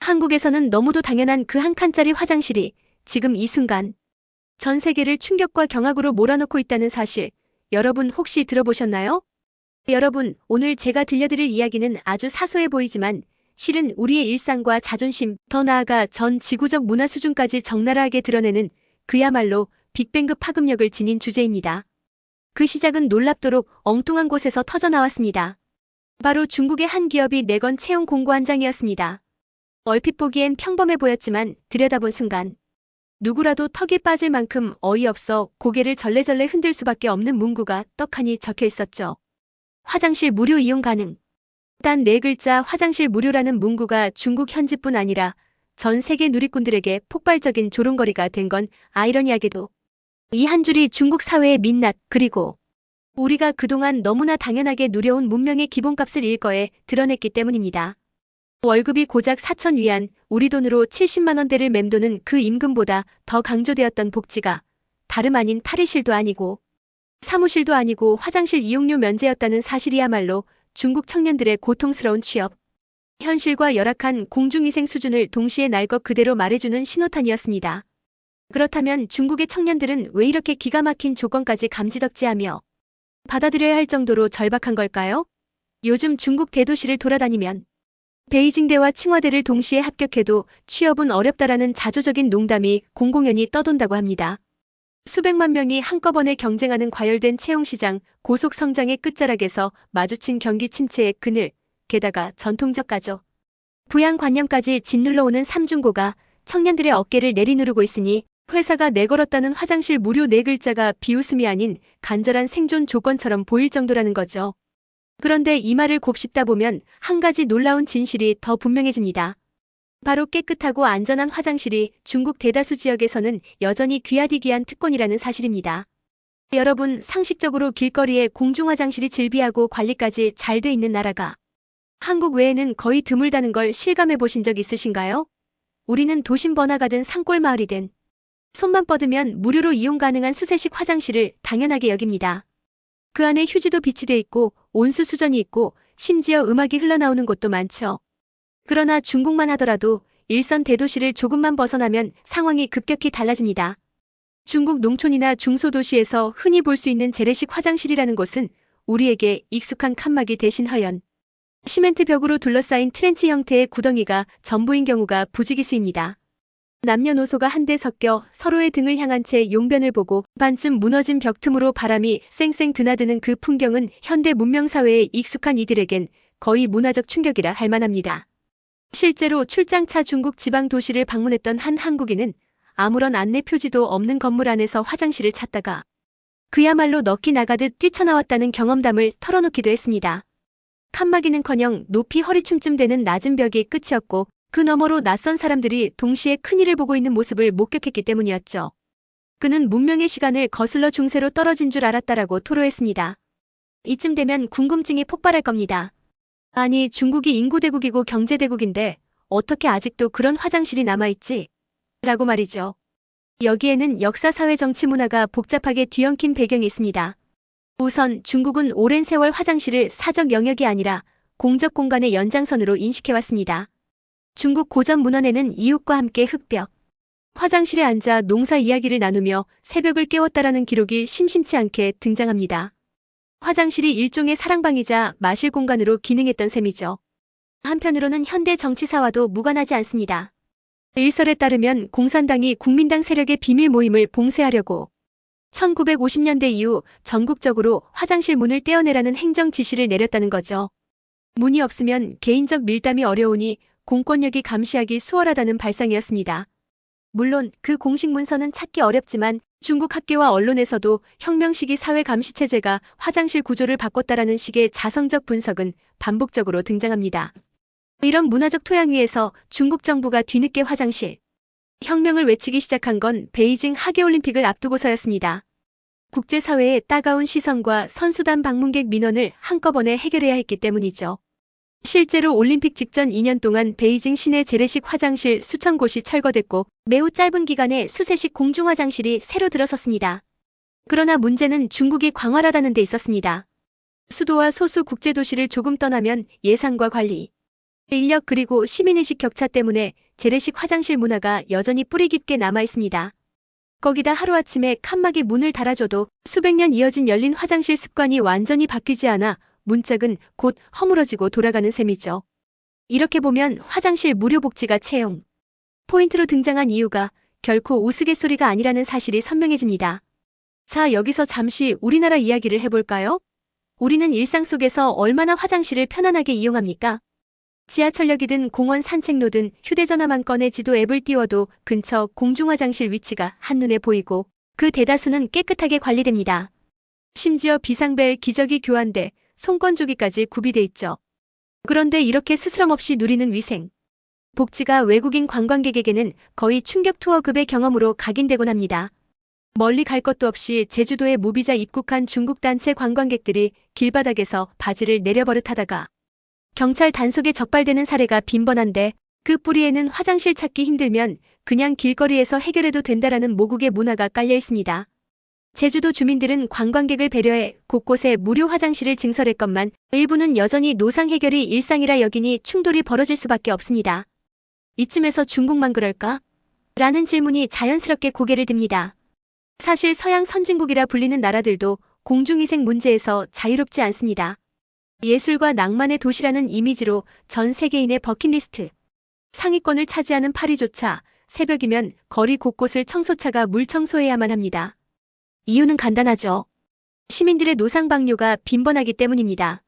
한국에서는 너무도 당연한 그 한 칸짜리 화장실이 지금 이 순간 전 세계를 충격과 경악으로 몰아넣고 있다는 사실, 여러분 혹시 들어보셨나요? 여러분, 오늘 제가 들려드릴 이야기는 아주 사소해 보이지만 실은 우리의 일상과 자존심, 더 나아가 전 지구적 문화 수준까지 적나라하게 드러내는 그야말로 빅뱅급 파급력을 지닌 주제입니다. 그 시작은 놀랍도록 엉뚱한 곳에서 터져나왔습니다. 바로 중국의 한 기업이 내건 채용 공고 한 장이었습니다. 얼핏 보기엔 평범해 보였지만 들여다본 순간 누구라도 턱이 빠질 만큼 어이없어 고개를 절레절레 흔들 수밖에 없는 문구가 떡하니 적혀 있었죠. 화장실 무료 이용 가능. 단 4글자 화장실 무료라는 문구가 중국 현지뿐 아니라 전 세계 누리꾼들에게 폭발적인 조롱거리가 된 건 아이러니하게도 이 한 줄이 중국 사회의 민낯, 그리고 우리가 그동안 너무나 당연하게 누려온 문명의 기본값을 일거에 드러냈기 때문입니다. 월급이 고작 4,000위안, 우리 돈으로 70만 원대를 맴도는 그 임금보다 더 강조되었던 복지가 다름 아닌 탈의실도 아니고 사무실도 아니고 화장실 이용료 면제였다는 사실이야말로 중국 청년들의 고통스러운 취업, 현실과 열악한 공중위생 수준을 동시에 날 것 그대로 말해주는 신호탄이었습니다. 그렇다면 중국의 청년들은 왜 이렇게 기가 막힌 조건까지 감지덕지하며 받아들여야 할 정도로 절박한 걸까요? 요즘 중국 대도시를 돌아다니면 베이징대와 칭화대를 동시에 합격해도 취업은 어렵다라는 자조적인 농담이 공공연히 떠돈다고 합니다. 수백만 명이 한꺼번에 경쟁하는 과열된 채용시장, 고속 성장의 끝자락에서 마주친 경기 침체의 그늘, 게다가 전통적 가족, 부양관념까지 짓눌러 오는 삼중고가 청년들의 어깨를 내리누르고 있으니 회사가 내걸었다는 화장실 무료 4글자가 비웃음이 아닌 간절한 생존 조건처럼 보일 정도라는 거죠. 그런데 이 말을 곱씹다 보면 한 가지 놀라운 진실이 더 분명해집니다. 바로 깨끗하고 안전한 화장실이 중국 대다수 지역에서는 여전히 귀하디 귀한 특권이라는 사실입니다. 여러분, 상식적으로 길거리에 공중화장실이 즐비하고 관리까지 잘 돼 있는 나라가 한국 외에는 거의 드물다는 걸 실감해 보신 적 있으신가요? 우리는 도심 번화가든 산골 마을이든 손만 뻗으면 무료로 이용 가능한 수세식 화장실을 당연하게 여깁니다. 그 안에 휴지도 비치돼 있고 온수 수전이 있고 심지어 음악이 흘러나오는 곳도 많죠. 그러나 중국만 하더라도 일선 대도시를 조금만 벗어나면 상황이 급격히 달라집니다. 중국 농촌이나 중소도시에서 흔히 볼 수 있는 재래식 화장실이라는 곳은 우리에게 익숙한 칸막이 대신 허연 시멘트 벽으로 둘러싸인 트렌치 형태의 구덩이가 전부인 경우가 부지기수입니다. 남녀노소가 한데 섞여 서로의 등을 향한 채 용변을 보고 반쯤 무너진 벽 틈으로 바람이 쌩쌩 드나드는 그 풍경은 현대 문명사회에 익숙한 이들에겐 거의 문화적 충격이라 할 만합니다. 실제로 출장차 중국 지방 도시를 방문했던 한 한국인은 아무런 안내 표지도 없는 건물 안에서 화장실을 찾다가 그야말로 넋이 나가듯 뛰쳐나왔다는 경험담을 털어놓기도 했습니다. 칸막이는커녕 높이 허리춤쯤 되는 낮은 벽이 끝이었고 그 너머로 낯선 사람들이 동시에 큰일을 보고 있는 모습을 목격했기 때문이었죠. 그는 문명의 시간을 거슬러 중세로 떨어진 줄 알았다라고 토로했습니다. 이쯤 되면 궁금증이 폭발할 겁니다. 아니, 중국이 인구대국이고 경제대국인데 어떻게 아직도 그런 화장실이 남아있지? 라고 말이죠. 여기에는 역사, 사회, 정치, 문화가 복잡하게 뒤엉킨 배경이 있습니다. 우선 중국은 오랜 세월 화장실을 사적 영역이 아니라 공적 공간의 연장선으로 인식해왔습니다. 중국 고전 문헌에는 이웃과 함께 흙벽, 화장실에 앉아 농사 이야기를 나누며 새벽을 깨웠다라는 기록이 심심치 않게 등장합니다. 화장실이 일종의 사랑방이자 마실 공간으로 기능했던 셈이죠. 한편으로는 현대 정치사와도 무관하지 않습니다. 일설에 따르면 공산당이 국민당 세력의 비밀 모임을 봉쇄하려고 1950년대 이후 전국적으로 화장실 문을 떼어내라는 행정 지시를 내렸다는 거죠. 문이 없으면 개인적 밀담이 어려우니 공권력이 감시하기 수월하다는 발상이었습니다. 물론 그 공식 문서는 찾기 어렵지만 중국 학계와 언론에서도 혁명 시기 사회 감시 체제가 화장실 구조를 바꿨다라는 식의 자성적 분석은 반복적으로 등장합니다. 이런 문화적 토양 위에서 중국 정부가 뒤늦게 화장실 혁명을 외치기 시작한 건 베이징 하계올림픽을 앞두고서였습니다. 국제사회의 따가운 시선과 선수단 방문객 민원을 한꺼번에 해결해야 했기 때문이죠. 실제로 올림픽 직전 2년 동안 베이징 시내 재래식 화장실 수천 곳이 철거됐고 매우 짧은 기간에 수세식 공중화장실이 새로 들어섰습니다. 그러나 문제는 중국이 광활하다는 데 있었습니다. 수도와 소수 국제도시를 조금 떠나면 예산과 관리, 인력 그리고 시민의식 격차 때문에 재래식 화장실 문화가 여전히 뿌리 깊게 남아 있습니다. 거기다 하루아침에 칸막이 문을 달아줘도 수백 년 이어진 열린 화장실 습관이 완전히 바뀌지 않아 문짝은 곧 허물어지고 돌아가는 셈이죠. 이렇게 보면 화장실 무료 복지가 채용 포인트로 등장한 이유가 결코 우스갯소리가 아니라는 사실이 선명해집니다. 자, 여기서 잠시 우리나라 이야기를 해볼까요? 우리는 일상 속에서 얼마나 화장실을 편안하게 이용합니까? 지하철역이든 공원 산책로든 휴대전화만 꺼내 지도 앱을 띄워도 근처 공중화장실 위치가 한눈에 보이고 그 대다수는 깨끗하게 관리됩니다. 심지어 비상벨, 기저귀 교환대, 손건조기까지 구비돼 있죠. 그런데 이렇게 스스럼 없이 누리는 위생 복지가 외국인 관광객에게는 거의 충격 투어급의 경험으로 각인되곤 합니다. 멀리 갈 것도 없이 제주도에 무비자 입국한 중국 단체 관광객들이 길바닥에서 바지를 내려버릇하다가 경찰 단속에 적발되는 사례가 빈번한데 그 뿌리에는 화장실 찾기 힘들면 그냥 길거리에서 해결해도 된다라는 모국의 문화가 깔려 있습니다. 제주도 주민들은 관광객을 배려해 곳곳에 무료 화장실을 증설했건만 일부는 여전히 노상 해결이 일상이라 여기니 충돌이 벌어질 수밖에 없습니다. 이쯤에서 중국만 그럴까? 라는 질문이 자연스럽게 고개를 듭니다. 사실 서양 선진국이라 불리는 나라들도 공중위생 문제에서 자유롭지 않습니다. 예술과 낭만의 도시라는 이미지로 전 세계인의 버킷리스트 상위권을 차지하는 파리조차 새벽이면 거리 곳곳을 청소차가 물 청소해야만 합니다. 이유는 간단하죠. 시민들의 노상방뇨가 빈번하기 때문입니다.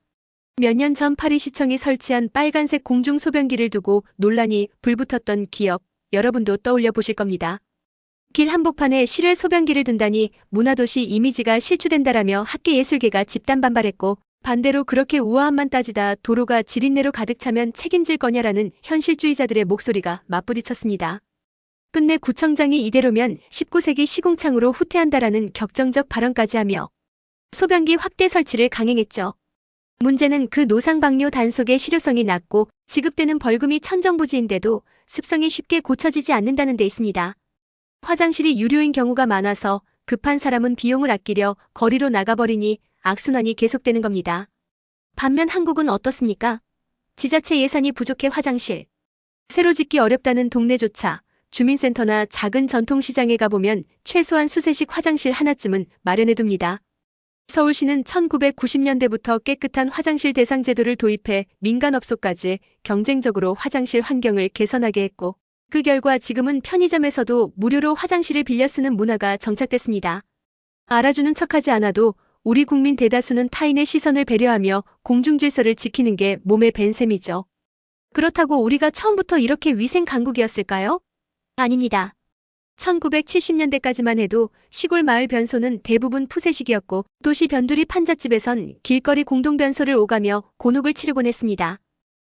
몇 년 전 파리시청이 설치한 빨간색 공중소변기를 두고 논란이 불붙었던 기억 여러분도 떠올려 보실 겁니다. 길 한복판에 실외 소변기를 둔다니 문화도시 이미지가 실추된다라며 학계예술계가 집단 반발했고 반대로 그렇게 우아함만 따지다 도로가 지린내로 가득 차면 책임질 거냐라는 현실주의자들의 목소리가 맞부딪혔습니다. 끝내 구청장이 이대로면 19세기 시궁창으로 후퇴한다라는 격정적 발언까지 하며 소변기 확대 설치를 강행했죠. 문제는 그 노상방뇨 단속의 실효성이 낮고 지급되는 벌금이 천정부지인데도 습성이 쉽게 고쳐지지 않는다는 데 있습니다. 화장실이 유료인 경우가 많아서 급한 사람은 비용을 아끼려 거리로 나가버리니 악순환이 계속되는 겁니다. 반면 한국은 어떻습니까? 지자체 예산이 부족해 화장실 새로 짓기 어렵다는 동네조차 주민센터나 작은 전통시장에 가보면 최소한 수세식 화장실 하나쯤은 마련해둡니다. 서울시는 1990년대부터 깨끗한 화장실 대상 제도를 도입해 민간업소까지 경쟁적으로 화장실 환경을 개선하게 했고 그 결과 지금은 편의점에서도 무료로 화장실을 빌려 쓰는 문화가 정착됐습니다. 알아주는 척하지 않아도 우리 국민 대다수는 타인의 시선을 배려하며 공중질서를 지키는 게 몸에 밴 셈이죠. 그렇다고 우리가 처음부터 이렇게 위생 강국이었을까요? 아닙니다. 1970년대까지만 해도 시골 마을 변소는 대부분 푸세식이었고 도시 변두리 판잣집에선 길거리 공동변소를 오가며 곤혹을 치르곤 했습니다.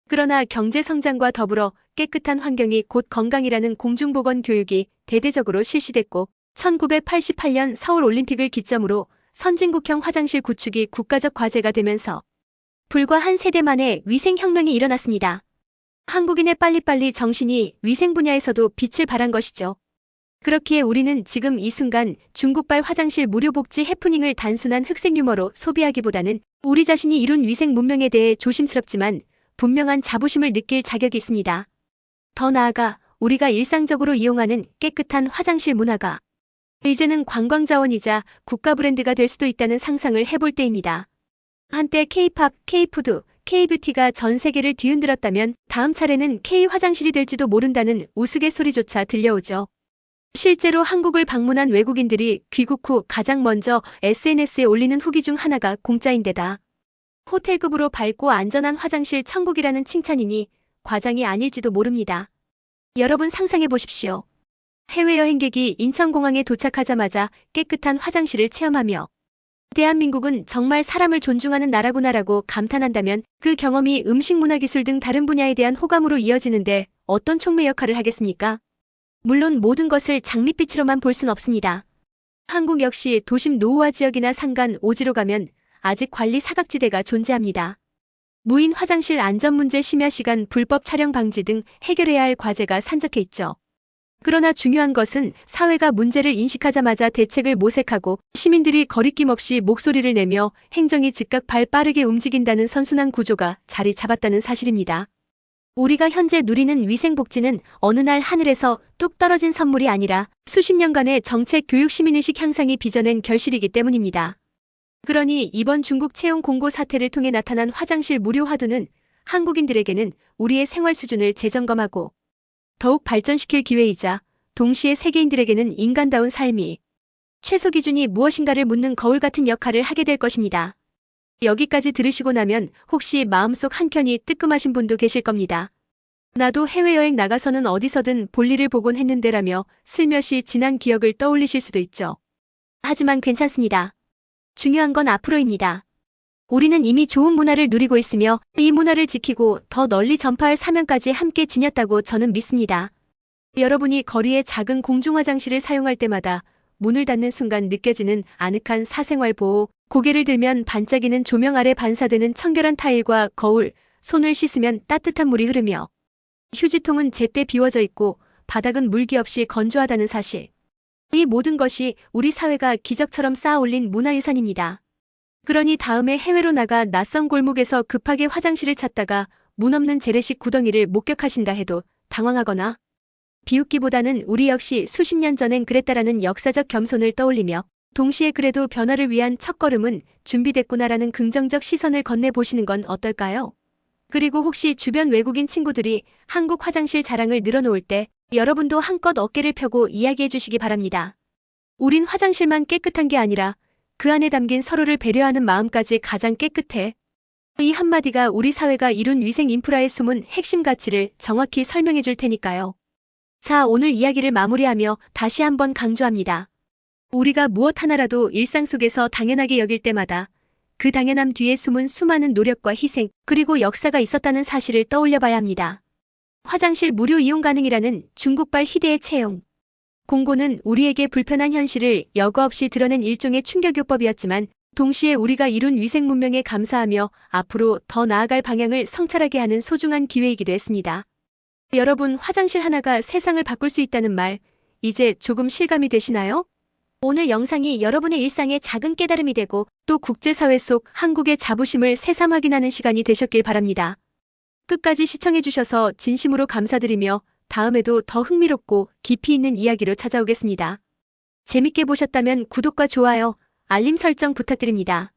그러나 경제 성장과 더불어 깨끗한 환경이 곧 건강이라는 공중보건 교육이 대대적으로 실시됐고 1988년 서울올림픽을 기점으로 선진국형 화장실 구축이 국가적 과제가 되면서 불과 한 세대 만에 위생혁명이 일어났습니다. 한국인의 빨리빨리 정신이 위생 분야에서도 빛을 발한 것이죠. 그렇기에 우리는 지금 이 순간 중국발 화장실 무료 복지 해프닝을 단순한 흑색 유머로 소비하기보다는 우리 자신이 이룬 위생 문명에 대해 조심스럽지만 분명한 자부심을 느낄 자격이 있습니다. 더 나아가 우리가 일상적으로 이용하는 깨끗한 화장실 문화가 이제는 관광자원이자 국가 브랜드가 될 수도 있다는 상상을 해볼 때입니다. 한때 K-팝, K-푸드, K-뷰티가 전 세계를 뒤흔들었다면 다음 차례는 K-화장실이 될지도 모른다는 우스갯소리조차 들려오죠. 실제로 한국을 방문한 외국인들이 귀국 후 가장 먼저 SNS에 올리는 후기 중 하나가 공짜인데다 호텔급으로 밝고 안전한 화장실 천국이라는 칭찬이니 과장이 아닐지도 모릅니다. 여러분 상상해 보십시오. 해외 여행객이 인천공항에 도착하자마자 깨끗한 화장실을 체험하며 대한민국은 정말 사람을 존중하는 나라구나라고 감탄한다면 그 경험이 음식 문화기술 등 다른 분야에 대한 호감으로 이어지는데 어떤 촉매 역할을 하겠습니까? 물론 모든 것을 장밋빛으로만 볼 순 없습니다. 한국 역시 도심 노후화 지역이나 산간 오지로 가면 아직 관리 사각지대가 존재합니다. 무인 화장실 안전 문제 심야 시간 불법 촬영 방지 등 해결해야 할 과제가 산적해 있죠. 그러나 중요한 것은 사회가 문제를 인식하자마자 대책을 모색하고 시민들이 거리낌 없이 목소리를 내며 행정이 즉각 발 빠르게 움직인다는 선순환 구조가 자리 잡았다는 사실입니다. 우리가 현재 누리는 위생복지는 어느 날 하늘에서 뚝 떨어진 선물이 아니라 수십 년간의 정책 교육 시민의식 향상이 빚어낸 결실이기 때문입니다. 그러니 이번 중국 채용 공고 사태를 통해 나타난 화장실 무료 화두는 한국인들에게는 우리의 생활 수준을 재점검하고 더욱 발전시킬 기회이자 동시에 세계인들에게는 인간다운 삶이 최소 기준이 무엇인가를 묻는 거울 같은 역할을 하게 될 것입니다. 여기까지 들으시고 나면 혹시 마음속 한켠이 뜨끔하신 분도 계실 겁니다. 나도 해외여행 나가서는 어디서든 볼일을 보곤 했는데라며 슬며시 지난 기억을 떠올리실 수도 있죠. 하지만 괜찮습니다. 중요한 건 앞으로입니다. 우리는 이미 좋은 문화를 누리고 있으며 이 문화를 지키고 더 널리 전파할 사명까지 함께 지녔다고 저는 믿습니다. 여러분이 거리의 작은 공중화장실을 사용할 때마다 문을 닫는 순간 느껴지는 아늑한 사생활 보호, 고개를 들면 반짝이는 조명 아래 반사되는 청결한 타일과 거울, 손을 씻으면 따뜻한 물이 흐르며 휴지통은 제때 비워져 있고 바닥은 물기 없이 건조하다는 사실. 이 모든 것이 우리 사회가 기적처럼 쌓아 올린 문화유산입니다. 그러니 다음에 해외로 나가 낯선 골목에서 급하게 화장실을 찾다가 문 없는 재래식 구덩이를 목격하신다 해도 당황하거나 비웃기보다는 우리 역시 수십 년 전엔 그랬다라는 역사적 겸손을 떠올리며 동시에 그래도 변화를 위한 첫걸음은 준비됐구나라는 긍정적 시선을 건네보시는 건 어떨까요? 그리고 혹시 주변 외국인 친구들이 한국 화장실 자랑을 늘어놓을 때 여러분도 한껏 어깨를 펴고 이야기해 주시기 바랍니다. 우린 화장실만 깨끗한 게 아니라 그 안에 담긴 서로를 배려하는 마음까지 가장 깨끗해. 이 한마디가 우리 사회가 이룬 위생 인프라의 숨은 핵심 가치를 정확히 설명해 줄 테니까요. 자, 오늘 이야기를 마무리하며 다시 한번 강조합니다. 우리가 무엇 하나라도 일상 속에서 당연하게 여길 때마다 그 당연함 뒤에 숨은 수많은 노력과 희생, 그리고 역사가 있었다는 사실을 떠올려 봐야 합니다. 화장실 무료 이용 가능이라는 중국발 희대의 채용 공고는 우리에게 불편한 현실을 여과 없이 드러낸 일종의 충격요법이었지만 동시에 우리가 이룬 위생 문명에 감사하며 앞으로 더 나아갈 방향을 성찰하게 하는 소중한 기회이기도 했습니다. 여러분, 화장실 하나가 세상을 바꿀 수 있다는 말, 이제 조금 실감이 되시나요? 오늘 영상이 여러분의 일상의 작은 깨달음이 되고 또 국제사회 속 한국의 자부심을 새삼 확인하는 시간이 되셨길 바랍니다. 끝까지 시청해주셔서 진심으로 감사드리며 다음에도 더 흥미롭고 깊이 있는 이야기로 찾아오겠습니다. 재밌게 보셨다면 구독과 좋아요, 알림 설정 부탁드립니다.